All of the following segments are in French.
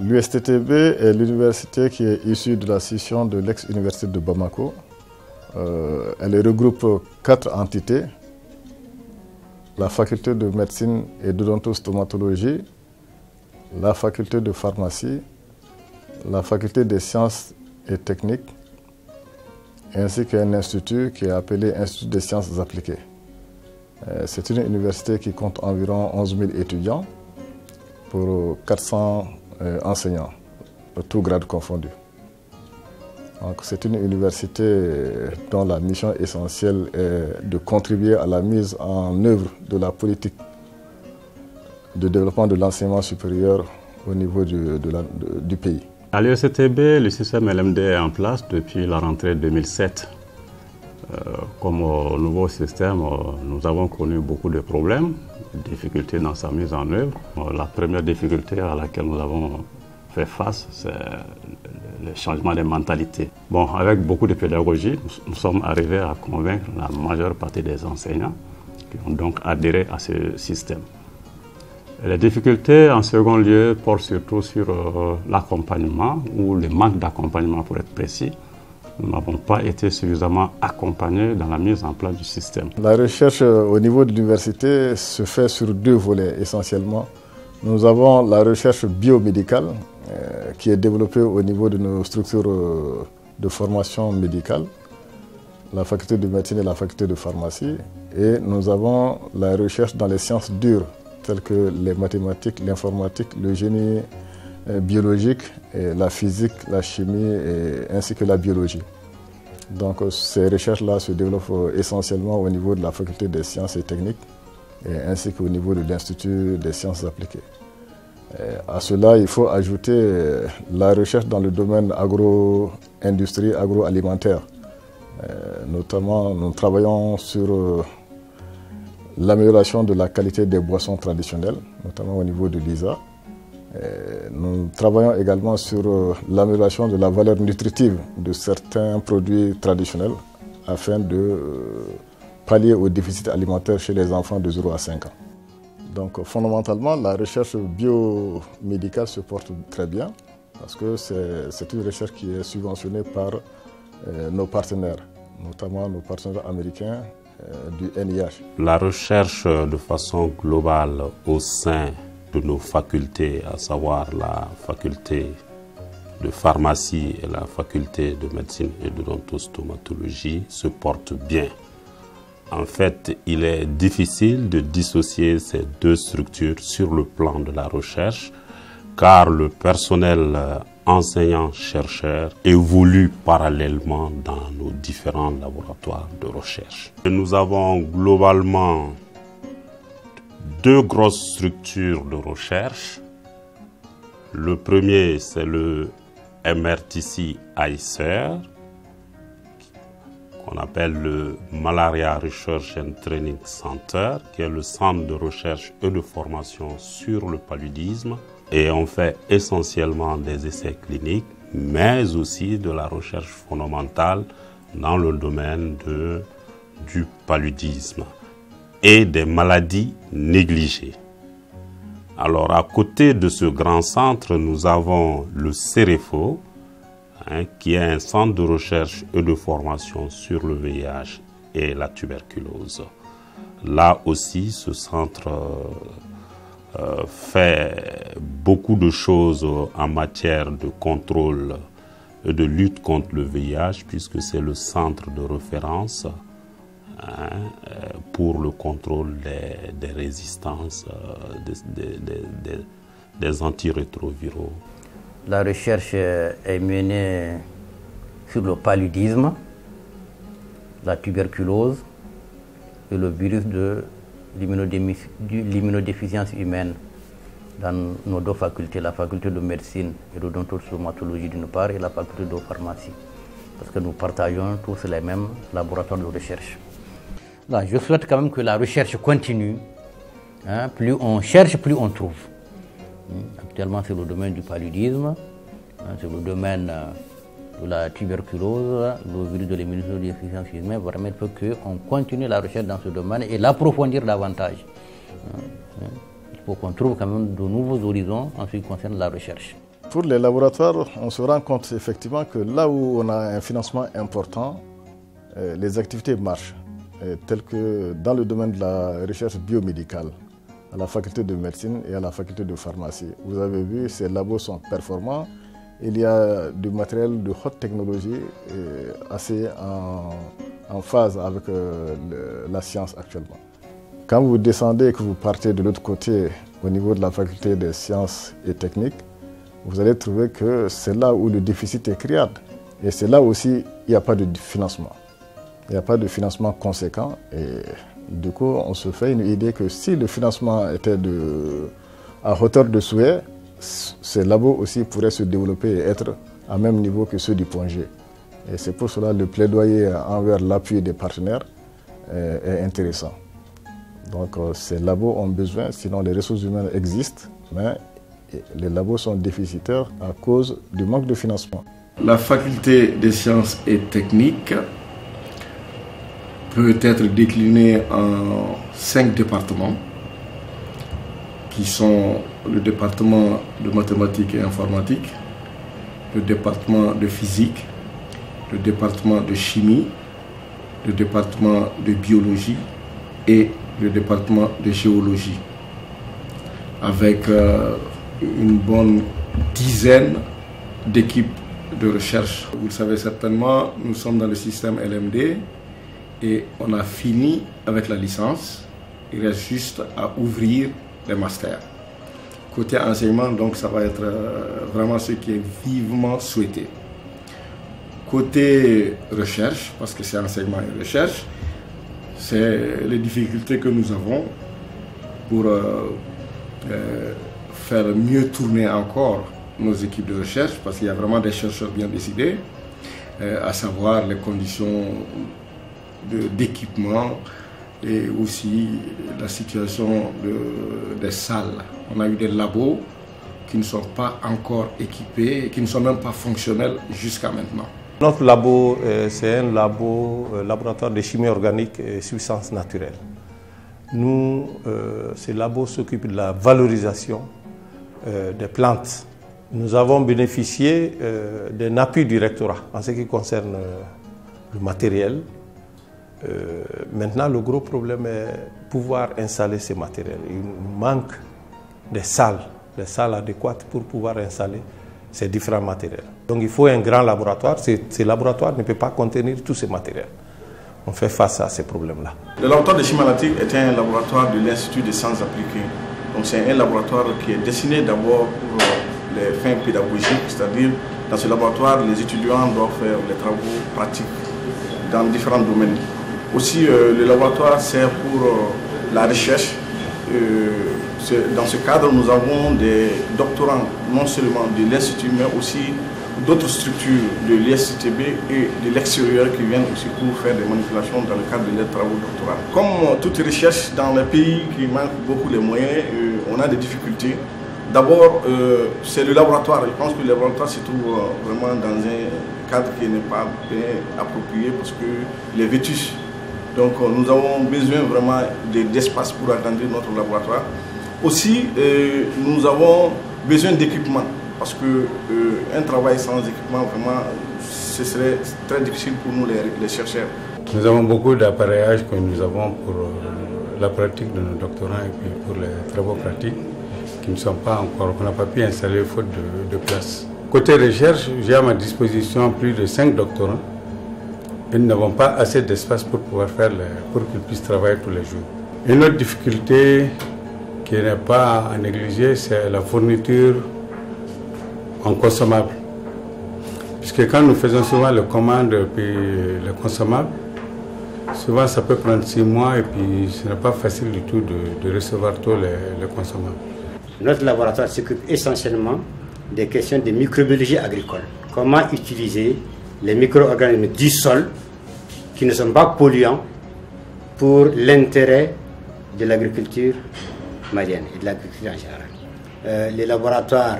L'USTTB est l'université qui est issue de la scission de l'ex-université de Bamako. Elle regroupe 4 entités: la faculté de médecine et d'odontostomatologie, la faculté de pharmacie, la faculté des sciences et techniques, ainsi qu'un institut qui est appelé Institut des sciences appliquées. C'est une université qui compte environ 11 000 étudiants pour 400 enseignants, tous grades confondus. C'est une université dont la mission essentielle est de contribuer à la mise en œuvre de la politique de développement de l'enseignement supérieur au niveau du pays. À l'USTTB, le système LMD est en place depuis la rentrée 2007. Comme nouveau système, nous avons connu beaucoup de problèmes, de difficultés dans sa mise en œuvre. La première difficulté à laquelle nous avons fait face, c'est le changement des mentalités. Bon, avec beaucoup de pédagogie, nous sommes arrivés à convaincre la majeure partie des enseignants qui ont donc adhéré à ce système. Les difficultés, en second lieu, portent surtout sur l'accompagnement ou le manque d'accompagnement, pour être précis. Nous n'avons pas été suffisamment accompagnés dans la mise en place du système. La recherche au niveau de l'université se fait sur 2 volets essentiellement. Nous avons la recherche biomédicale qui est développée au niveau de nos structures de formation médicale, la faculté de médecine et la faculté de pharmacie. Et nous avons la recherche dans les sciences dures, telles que les mathématiques, l'informatique, le génie biologique, et la physique, la chimie ainsi que la biologie. Donc ces recherches-là se développent essentiellement au niveau de la faculté des sciences et techniques ainsi qu'au niveau de l'Institut des sciences appliquées. À cela, il faut ajouter la recherche dans le domaine agro-industrie, agroalimentaire. Notamment, nous travaillons sur l'amélioration de la qualité des boissons traditionnelles, notamment au niveau de l'ISA. Nous travaillons également sur l'amélioration de la valeur nutritive de certains produits traditionnels afin de pallier au déficit alimentaire chez les enfants de 0 à 5 ans. Donc fondamentalement, la recherche biomédicale se porte très bien parce que c'est une recherche qui est subventionnée par nos partenaires, notamment nos partenaires américains du NIH. La recherche de façon globale au sein de nos facultés, à savoir la faculté de pharmacie et la faculté de médecine et d'odontostomatologie, se porte bien. En fait, il est difficile de dissocier ces 2 structures sur le plan de la recherche, car le personnel enseignant-chercheur évolue parallèlement dans nos différents laboratoires de recherche. Nous avons globalement 2 grosses structures de recherche. Le premier, c'est le MRTC ICER, qu'on appelle le Malaria Research and Training Center, qui est le centre de recherche et de formation sur le paludisme. Et on fait essentiellement des essais cliniques, mais aussi de la recherche fondamentale dans le domaine du paludisme et des maladies négligées. Alors, à côté de ce grand centre, nous avons le CEREFO, qui est un centre de recherche et de formation sur le VIH et la tuberculose. Là aussi, ce centre fait beaucoup de choses en matière de contrôle et de lutte contre le VIH, puisque c'est le centre de référence pour le contrôle des résistances des antirétroviraux. La recherche est menée sur le paludisme, la tuberculose et le virus de l'immunodéficience humaine dans nos 2 facultés, la faculté de médecine et d'odontostomatologie d'une part et la faculté de pharmacie, parce que nous partageons tous les mêmes laboratoires de recherche. Là, je souhaite quand même que la recherche continue. Plus on cherche, plus on trouve. Actuellement, c'est le domaine du paludisme, c'est le domaine de la tuberculose, le virus de l'immunodéficience humaine. Vraiment, il faut qu'on continue la recherche dans ce domaine et l'approfondir davantage. Il faut qu'on trouve quand même de nouveaux horizons en ce qui concerne la recherche. Pour les laboratoires, on se rend compte effectivement que là où on a un financement important, les activités marchent, telles que dans le domaine de la recherche biomédicale, à la faculté de médecine et à la faculté de pharmacie. Vous avez vu, ces labos sont performants. Il y a du matériel de haute technologie assez en phase avec la science actuellement. Quand vous descendez et que vous partez de l'autre côté, au niveau de la faculté des sciences et techniques, vous allez trouver que c'est là où le déficit est criard. Et c'est là aussi il n'y a pas de financement. Il n'y a pas de financement conséquent. Et du coup, on se fait une idée que si le financement était à hauteur de souhait, ces labos aussi pourraient se développer et être à même niveau que ceux du Point G. Et c'est pour cela que le plaidoyer envers l'appui des partenaires est intéressant. Donc ces labos ont besoin, sinon les ressources humaines existent, mais les labos sont déficitaires à cause du manque de financement. La faculté des sciences et techniques peut être déclinée en 5 départements qui sont le département de mathématiques et informatique, le département de physique, le département de chimie, le département de biologie et le département de géologie, avec une bonne dizaine d'équipes de recherche. Vous le savez certainement, nous sommes dans le système LMD et on a fini avec la licence. Il reste juste à ouvrir les masters. Côté enseignement, donc ça va être vraiment ce qui est vivement souhaité. Côté recherche, parce que c'est enseignement et recherche, c'est les difficultés que nous avons pour faire mieux tourner encore nos équipes de recherche, parce qu'il y a vraiment des chercheurs bien décidés, à savoir les conditions d'équipement et aussi la situation des salles. On a eu des labos qui ne sont pas encore équipés et qui ne sont même pas fonctionnels jusqu'à maintenant. Notre labo, c'est un laboratoire de chimie organique et substances naturelles. Nous, ce labo s'occupe de la valorisation des plantes. Nous avons bénéficié d'un appui du rectorat en ce qui concerne le matériel. Maintenant, le gros problème est pouvoir installer ces matériels. Il manque des salles adéquates pour pouvoir installer ces différents matériels. Donc il faut un grand laboratoire. Ces laboratoires ne peuvent pas contenir tous ces matériels. On fait face à ces problèmes-là. Le laboratoire de chimie analytique est un laboratoire de l'Institut des sciences appliquées. Donc c'est un laboratoire qui est destiné d'abord pour les fins pédagogiques, c'est-à-dire dans ce laboratoire, les étudiants doivent faire les travaux pratiques dans différents domaines. Aussi, le laboratoire sert pour la recherche. Dans ce cadre, nous avons des doctorants, non seulement de l'Institut, mais aussi d'autres structures de l'ISCTB et de l'extérieur qui viennent aussi pour faire des manipulations dans le cadre de leurs travaux doctoraux. Comme toute recherche dans les pays qui manquent beaucoup de moyens, on a des difficultés. D'abord, c'est le laboratoire. Je pense que le laboratoire se trouve vraiment dans un cadre qui n'est pas bien approprié parce que les vétus. Donc nous avons besoin vraiment d'espace pour agrandir notre laboratoire. Aussi, nous avons besoin d'équipement parce qu'un travail sans équipement, vraiment, ce serait très difficile pour nous les chercheurs. Nous avons beaucoup d'appareillages que nous avons pour la pratique de nos doctorants et puis pour les travaux pratiques qui ne sont pas encore, qu'on n'a pas pu installer faute de place. Côté recherche, j'ai à ma disposition plus de 5 doctorants. Et nous n'avons pas assez d'espace pour pouvoir pour qu'ils puissent travailler tous les jours. Une autre difficulté qui n'est pas à négliger, c'est la fourniture en consommables. Puisque quand nous faisons souvent les commandes et puis les consommables, souvent ça peut prendre 6 mois et puis ce n'est pas facile du tout de recevoir tous les consommables. Notre laboratoire s'occupe essentiellement des questions de microbiologie agricole. Comment utiliser les micro-organismes du sol qui ne sont pas polluants pour l'intérêt de l'agriculture malienne et de l'agriculture en général. Les laboratoires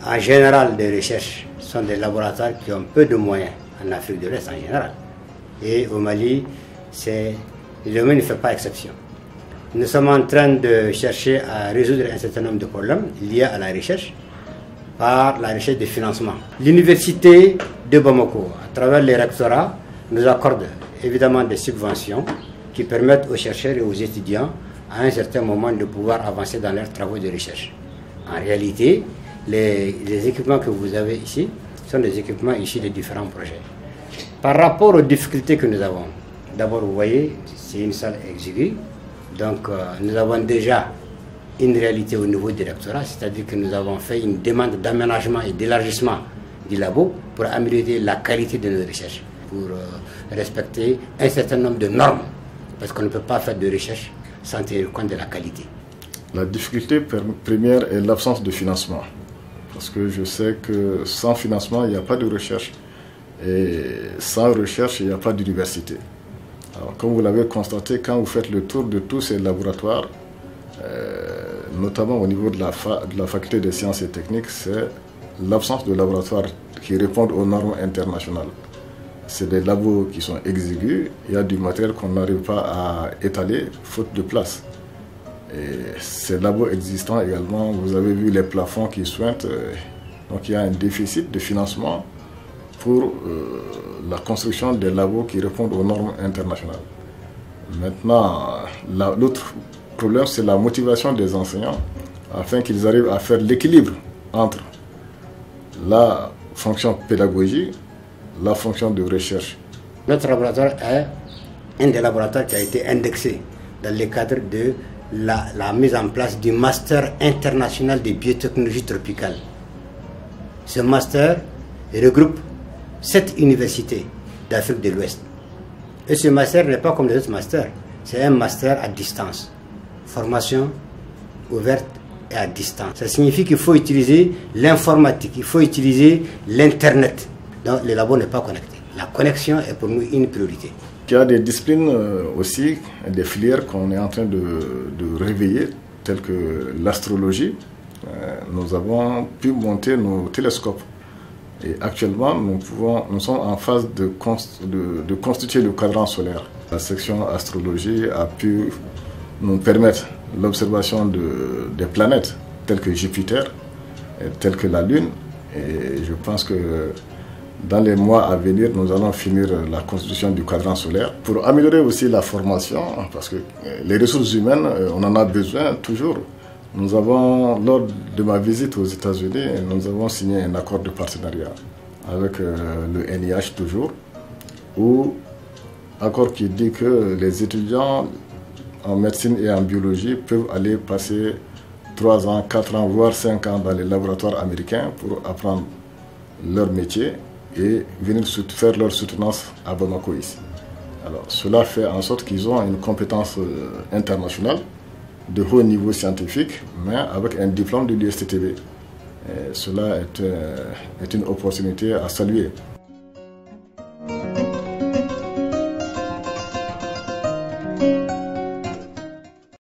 en général de recherche sont des laboratoires qui ont peu de moyens en Afrique de l'Est en général. Et au Mali, le domaine ne fait pas exception. Nous sommes en train de chercher à résoudre un certain nombre de problèmes liés à la recherche par la recherche de financement. L'université de Bamako, à travers les rectorats, nous accorde évidemment des subventions qui permettent aux chercheurs et aux étudiants à un certain moment de pouvoir avancer dans leurs travaux de recherche. En réalité, les équipements que vous avez ici sont des équipements issus de différents projets. Par rapport aux difficultés que nous avons, d'abord vous voyez, c'est une salle exiguë, donc nous avons déjà une réalité au niveau du rectorat, c'est-à-dire que nous avons fait une demande d'aménagement et d'élargissement du labo pour améliorer la qualité de nos recherches, pour respecter un certain nombre de normes, parce qu'on ne peut pas faire de recherche sans tenir compte de la qualité. La difficulté première est l'absence de financement, parce que je sais que sans financement, il n'y a pas de recherche, et sans recherche, il n'y a pas d'université. Alors, comme vous l'avez constaté, quand vous faites le tour de tous ces laboratoires, notamment au niveau de la faculté des sciences et techniques, c'est l'absence de laboratoires qui répondent aux normes internationales. C'est des labos qui sont exigus, il y a du matériel qu'on n'arrive pas à étaler, faute de place. Et ces labos existants également, vous avez vu les plafonds qui suintent, donc il y a un déficit de financement pour la construction des labos qui répondent aux normes internationales. Maintenant, l'autre problème, c'est la motivation des enseignants afin qu'ils arrivent à faire l'équilibre entre la fonction pédagogique, la fonction de recherche. Notre laboratoire est un des laboratoires qui a été indexé dans le cadre de la mise en place du Master international de biotechnologie tropicale. Ce master regroupe 7 universités d'Afrique de l'Ouest. Et ce master n'est pas comme les autres masters, c'est un master à distance. Formation ouverte et à distance. Ça signifie qu'il faut utiliser l'informatique, il faut utiliser l'Internet. Donc le labo n'est pas connecté. La connexion est pour nous une priorité. Il y a des disciplines aussi, des filières qu'on est en train de réveiller, telles que l'astrologie. Nous avons pu monter nos télescopes. Et actuellement, nous sommes en phase de constituer le cadran solaire. La section astrologie a pu nous permettre l'observation des planètes telles que Jupiter, telles que la Lune. Et je pense que dans les mois à venir, nous allons finir la constitution du cadran solaire pour améliorer aussi la formation, parce que les ressources humaines, on en a besoin toujours. Nous avons, lors de ma visite aux États-Unis, nous avons signé un accord de partenariat avec le NIH toujours, accord qui dit que les étudiants en médecine et en biologie peuvent aller passer 3 ans, 4 ans, voire 5 ans dans les laboratoires américains pour apprendre leur métier et venir faire leur soutenance à Bamako ici. Alors, cela fait en sorte qu'ils ont une compétence internationale de haut niveau scientifique, mais avec un diplôme de l'USTTB. Cela est une opportunité à saluer.